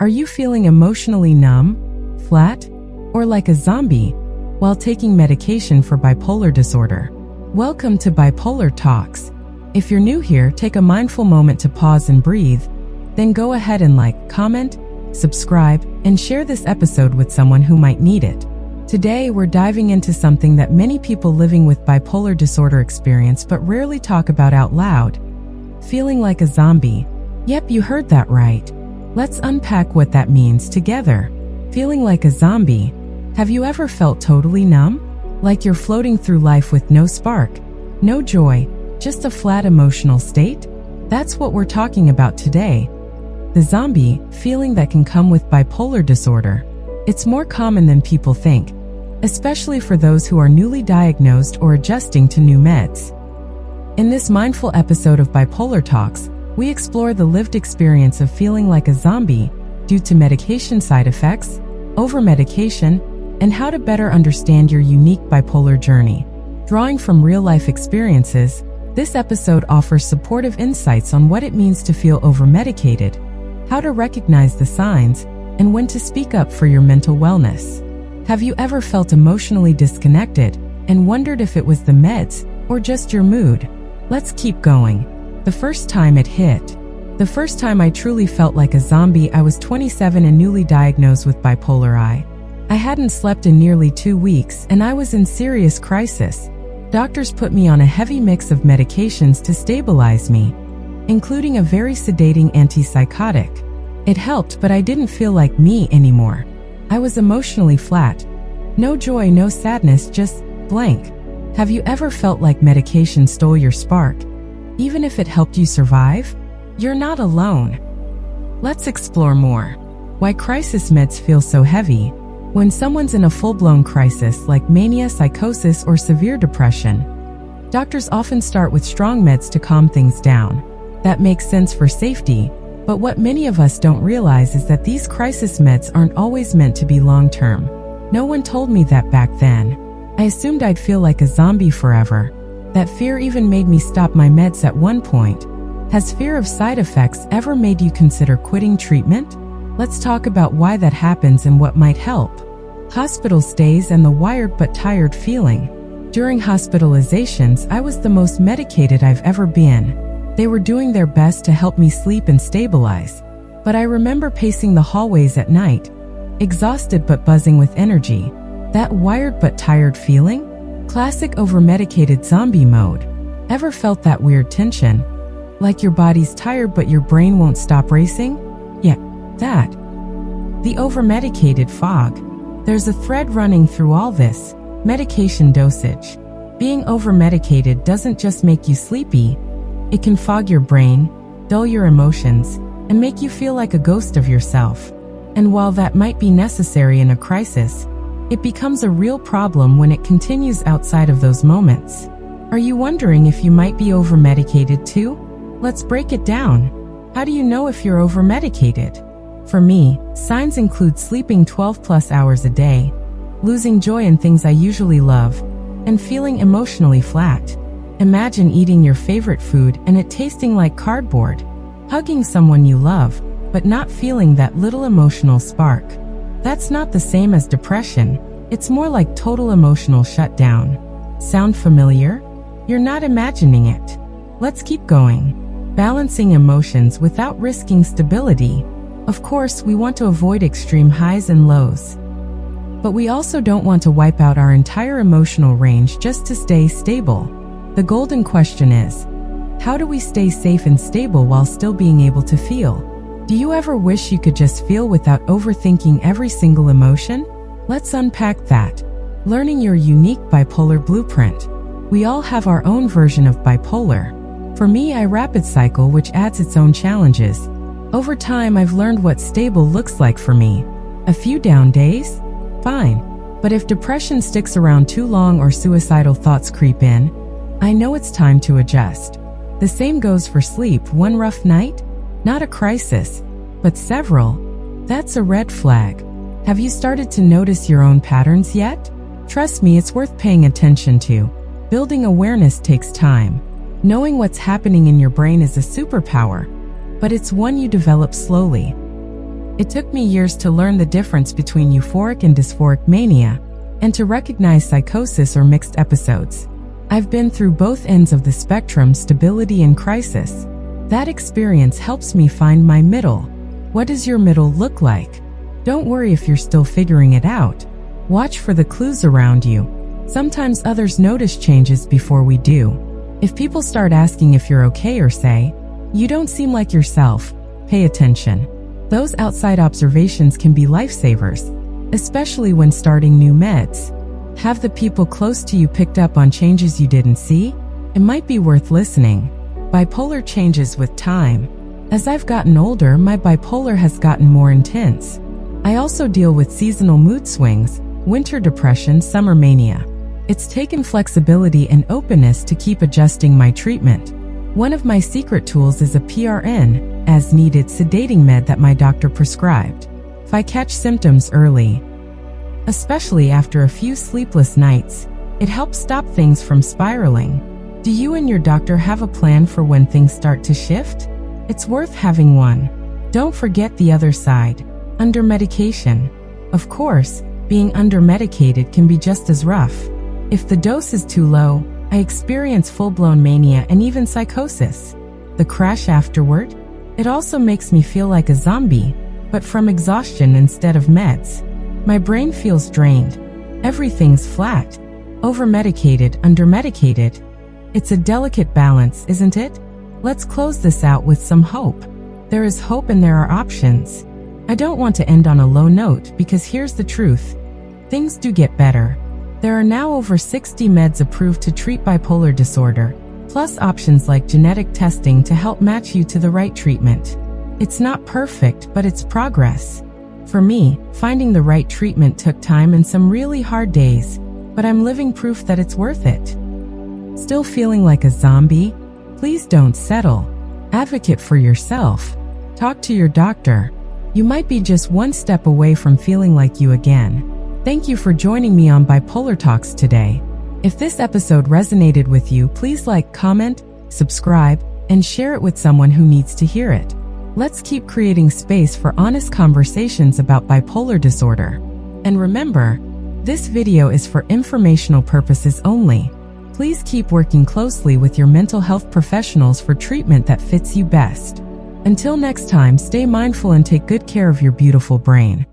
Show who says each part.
Speaker 1: Are you feeling emotionally numb, flat, or like a zombie while taking medication for bipolar disorder? Welcome to Bipolar Talks. If you're new here, take a mindful moment to pause and breathe, then go ahead and like, comment, subscribe, and share this episode with someone who might need it. Today, we're diving into something that many people living with bipolar disorder experience but rarely talk about out loud. Feeling like a zombie. Yep, you heard that right. Let's unpack what that means together. Feeling like a zombie. Have you ever felt totally numb? Like you're floating through life with no spark, no joy, just a flat emotional state? That's what we're talking about today. The zombie feeling that can come with bipolar disorder. It's more common than people think, especially for those who are newly diagnosed or adjusting to new meds. In this mindful episode of Bipolar Talks, we explore the lived experience of feeling like a zombie due to medication side effects, overmedication, and how to better understand your unique bipolar journey. Drawing from real-life experiences, this episode offers supportive insights on what it means to feel overmedicated, how to recognize the signs, and when to speak up for your mental wellness. Have you ever felt emotionally disconnected and wondered if it was the meds or just your mood? Let's keep going. The first time it hit. The first time I truly felt like a zombie, I was 27 and newly diagnosed with bipolar I. I hadn't slept in nearly 2 weeks and I was in serious crisis. Doctors put me on a heavy mix of medications to stabilize me, including a very sedating antipsychotic. It helped, but I didn't feel like me anymore. I was emotionally flat. No joy, no sadness, just blank. Have you ever felt like medication stole your spark? Even if it helped you survive? You're not alone. Let's explore more. Why crisis meds feel so heavy. When someone's in a full-blown crisis like mania, psychosis, or severe depression, doctors often start with strong meds to calm things down. That makes sense for safety, but what many of us don't realize is that these crisis meds aren't always meant to be long-term. No one told me that back then. I assumed I'd feel like a zombie forever. That fear even made me stop my meds at one point. Has fear of side effects ever made you consider quitting treatment? Let's talk about why that happens and what might help. Hospital stays and the wired but tired feeling. During hospitalizations, I was the most medicated I've ever been. They were doing their best to help me sleep and stabilize. But I remember pacing the hallways at night, exhausted but buzzing with energy. That wired but tired feeling? Classic overmedicated zombie mode. Ever felt that weird tension? Like your body's tired but your brain won't stop racing? Yeah, that. The overmedicated fog. There's a thread running through all this. Medication dosage. Being overmedicated doesn't just make you sleepy. It can fog your brain, dull your emotions, and make you feel like a ghost of yourself. And while that might be necessary in a crisis, it becomes a real problem when it continues outside of those moments. Are you wondering if you might be overmedicated too? Let's break it down. How do you know if you're overmedicated? For me, signs include sleeping 12+ hours a day, losing joy in things I usually love, and feeling emotionally flat. Imagine eating your favorite food and it tasting like cardboard. Hugging someone you love, but not feeling that little emotional spark. That's not the same as depression. It's more like total emotional shutdown. Sound familiar? You're not imagining it. Let's keep going. Balancing emotions without risking stability. Of course, we want to avoid extreme highs and lows. But we also don't want to wipe out our entire emotional range just to stay stable. The golden question is, how do we stay safe and stable while still being able to feel? Do you ever wish you could just feel without overthinking every single emotion? Let's unpack that. Learning your unique bipolar blueprint. We all have our own version of bipolar. For me, I rapid cycle, which adds its own challenges. Over time, I've learned what stable looks like for me. A few down days? Fine. But if depression sticks around too long or suicidal thoughts creep in, I know it's time to adjust. The same goes for sleep. One rough night? Not a crisis, but several. That's a red flag. Have you started to notice your own patterns yet? Trust me, it's worth paying attention to. Building awareness takes time. Knowing what's happening in your brain is a superpower, but it's one you develop slowly. It took me years to learn the difference between euphoric and dysphoric mania, and to recognize psychosis or mixed episodes. I've been through both ends of the spectrum, stability and crisis. That experience helps me find my middle. What does your middle look like? Don't worry if you're still figuring it out. Watch for the clues around you. Sometimes others notice changes before we do. If people start asking if you're okay or say, "You don't seem like yourself," pay attention. Those outside observations can be lifesavers, especially when starting new meds. Have the people close to you picked up on changes you didn't see? It might be worth listening. Bipolar changes with time. As I've gotten older, my bipolar has gotten more intense. I also deal with seasonal mood swings, winter depression, summer mania. It's taken flexibility and openness to keep adjusting my treatment. One of my secret tools is a PRN, as needed sedating med that my doctor prescribed. If I catch symptoms early, especially after a few sleepless nights, it helps stop things from spiraling. Do you and your doctor have a plan for when things start to shift? It's worth having one. Don't forget the other side, under medication. Of course, being under-medicated can be just as rough. If the dose is too low, I experience full-blown mania and even psychosis. The crash afterward? It also makes me feel like a zombie, but from exhaustion instead of meds. My brain feels drained. Everything's flat. Over-medicated, under-medicated. It's a delicate balance, isn't it? Let's close this out with some hope. There is hope and there are options. I don't want to end on a low note because here's the truth. Things do get better. There are now over 60 meds approved to treat bipolar disorder, plus options like genetic testing to help match you to the right treatment. It's not perfect, but it's progress. For me, finding the right treatment took time and some really hard days, but I'm living proof that it's worth it. Still feeling like a zombie? Please don't settle. Advocate for yourself. Talk to your doctor. You might be just one step away from feeling like you again. Thank you for joining me on Bipolar Talks today. If this episode resonated with you, please like, comment, subscribe, and share it with someone who needs to hear it. Let's keep creating space for honest conversations about bipolar disorder. And remember, this video is for informational purposes only. Please keep working closely with your mental health professionals for treatment that fits you best. Until next time, stay mindful and take good care of your beautiful brain.